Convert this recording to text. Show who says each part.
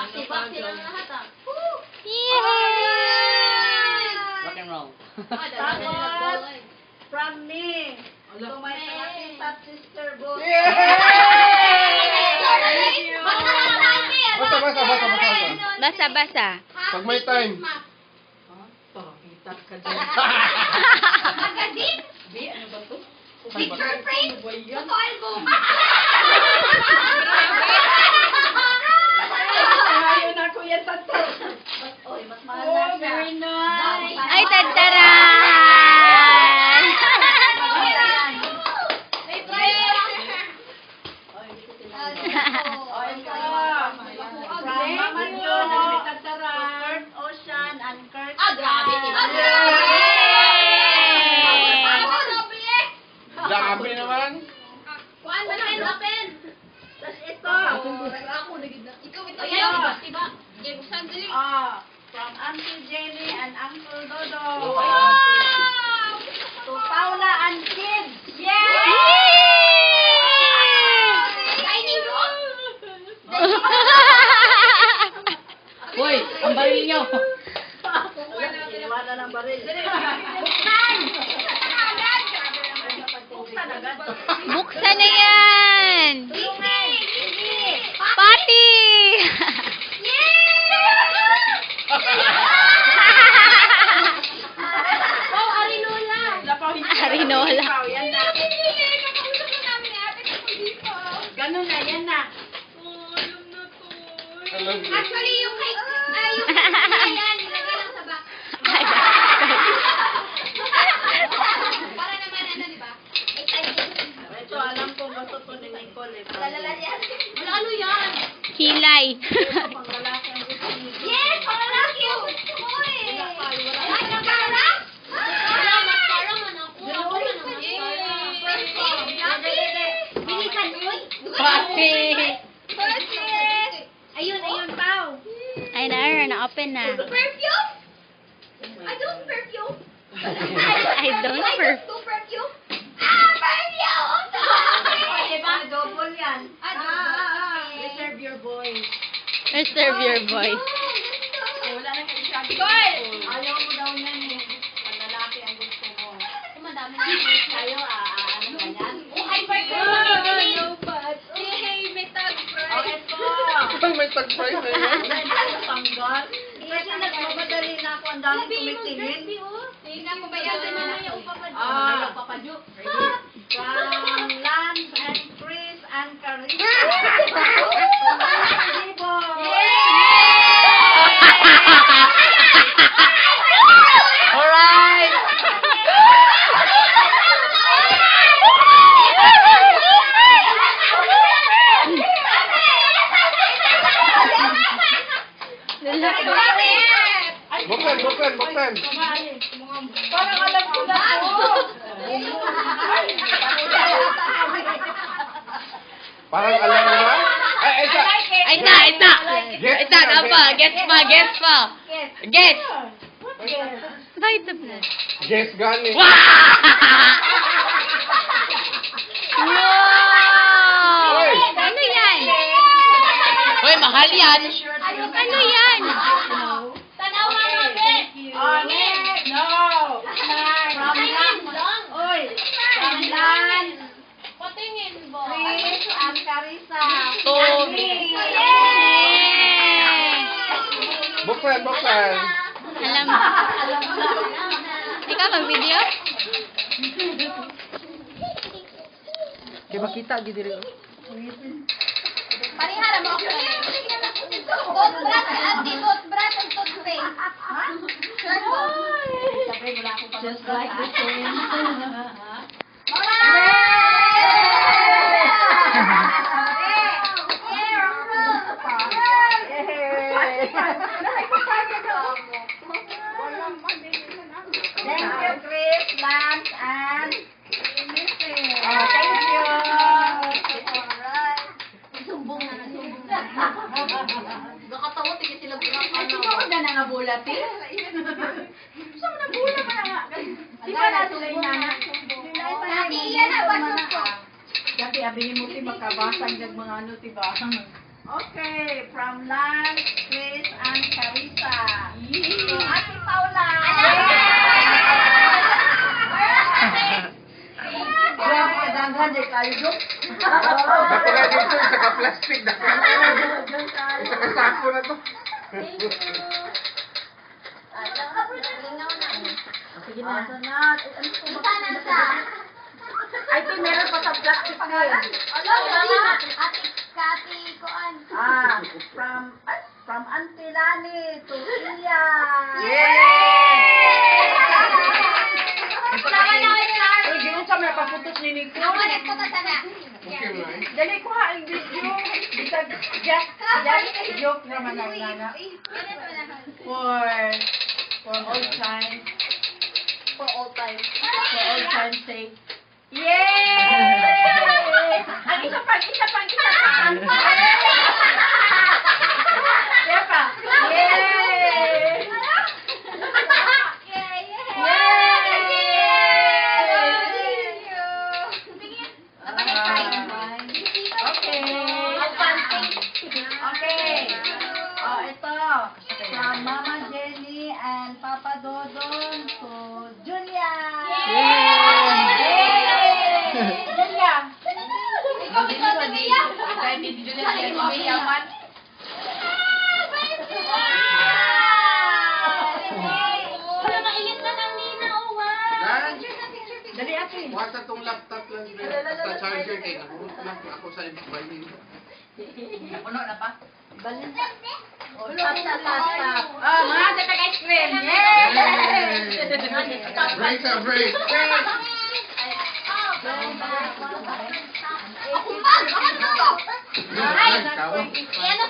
Speaker 1: Baksi-baksi lang lahat ah.
Speaker 2: Rock and roll.
Speaker 3: Tapos, from me, to my malaking fat sister, boss.
Speaker 4: Basa-basa.
Speaker 5: Pag may time.
Speaker 3: Pakitat ka dyan.
Speaker 1: Magazine?
Speaker 3: Bi, ano ba to?
Speaker 1: Picture frame? Photo album?
Speaker 3: Ayaw na kuya tato.
Speaker 1: Oy, mas mahal na siya.
Speaker 3: Very nice.
Speaker 4: Ay, tagtaran!
Speaker 1: May prize!
Speaker 3: Oh, ito. From Mama Jono, Kurt Ocean, and Kurt.
Speaker 1: Ah, grabe, diba?
Speaker 5: Grabe naman.
Speaker 1: Kuan ba na open?
Speaker 3: Tapos ito.
Speaker 1: Ayan, diba? Game saan dali?
Speaker 3: From Auntie Jenny and Uncle Dodo.
Speaker 1: Wow!
Speaker 3: To Paula and kids.
Speaker 1: Dining room?
Speaker 2: Hoy, ang baril nyo.
Speaker 3: Iwanan ng baril.
Speaker 1: Buksan! Buksan agad.
Speaker 4: Buksan na yan!
Speaker 1: Tulungan!
Speaker 4: Pati!
Speaker 1: Wow, Arinola!
Speaker 4: Arinola.
Speaker 3: Yan na. Ganun na, yan na.
Speaker 1: Actually, yung kay... yung yan, nilagay lang sa box. Para naman ano, di ba?
Speaker 3: Ito, alam ko gusto to ni Nicole.
Speaker 1: Lalala yan. Wala ano yan?
Speaker 4: Kilay.
Speaker 3: Ito, pang lalaki ang gusto ni
Speaker 1: Yes! Pangalaki yung gusto ko eh! Ay, nagkara? Wala, mascara man ako. Ako man ang mascara. Perfect! Bilisan mo eh.
Speaker 4: Pati!
Speaker 1: Perfect! Ayun, Pao.
Speaker 4: Ay, na-open na.
Speaker 1: Perfume? I don't perfume.
Speaker 4: I don't
Speaker 1: Do perfume? Perfume!
Speaker 3: Diba? Double yan.
Speaker 1: Reserve
Speaker 3: your voice.
Speaker 4: Reserve your voice.
Speaker 3: Wala na kayo siya.
Speaker 1: Girl!
Speaker 3: Ayaw mo daw yan eh. Pang lalaki ang gusto mo.
Speaker 1: Madami na.
Speaker 3: Kayo, ano ganyan?
Speaker 1: Oh, ay, perfume! Hey, may tag,
Speaker 3: Oh, ito.
Speaker 5: Ay, may tag-price na yan.
Speaker 3: Ano, tanggal? Kasi nagmamadali na ako. Ang dami tumitingin.
Speaker 1: Hindi na ko bayagan na lang yung papadyo.
Speaker 3: Ah.
Speaker 1: Papadyo.
Speaker 3: From Lance and Chris and Carissa. Libo.
Speaker 2: Alright!
Speaker 5: Buksan.
Speaker 3: Parang alam ko na po.
Speaker 5: Parang alam mo na? Ay, isa.
Speaker 4: Ay, ita! Apa? Gets pa! Gets! Vitamin.
Speaker 5: Guess gani.
Speaker 4: Wow!
Speaker 5: Hoy!
Speaker 4: Ano yan?
Speaker 2: Hoy, mahal yan.
Speaker 4: Ano yan?
Speaker 1: Tanawa mo, Ben.
Speaker 3: Next. No. From Lance. Oy. From Lance.
Speaker 1: Patingin mo.
Speaker 3: Chris and Carissa.
Speaker 2: Tommy.
Speaker 5: Buksan.
Speaker 4: Alam mo. Ikaw mag-video?
Speaker 2: Di ba kita, di diri.
Speaker 1: Parihara mo ako. Toothbrush at toothbrush and toothpaste.
Speaker 3: Just like the same. Thank you, Chris, Lance, and thank you.
Speaker 1: Sumbong na. Nakatawa, tigil sila bulang.
Speaker 3: Ito ba ko na nangabulat eh? Gusto mo nabula ka na nga. Di ba natuloy na na?
Speaker 1: Laki yan, abasok ko.
Speaker 3: Dati abinin mo ti makabasag ng mga ano, ti ba? Okay, from Lance, Chris, and Carissa. So, Ate Paula. Grabe ka danghan, di kayo dok.
Speaker 5: Napaka dito, isa ka plastic. Isa ka sako na to.
Speaker 3: Sige na. Ay, ito meron pa sa plastic na yun. From Auntie Lani to Iya. Uy, ganun sa mga paputos ni Nico.
Speaker 5: Okay mo na
Speaker 3: Dali ko ha, ang video. Bisag, just joke naman ang nana. For all time. For all time's sake. Yay! Ang isa pa. Kaya pa. Yay! Okay. Oh, ito. From Mama Jenny and Papa Dodon to Julia. Julia. Dali ate.
Speaker 5: Wasa tong laptop lang. Basta charger kay nakuha lang ako sa bahay.
Speaker 3: Napuno na pa? Pasta. Oh, mga sa ice cream. Yay!
Speaker 5: Break sa break.
Speaker 1: Ay, ano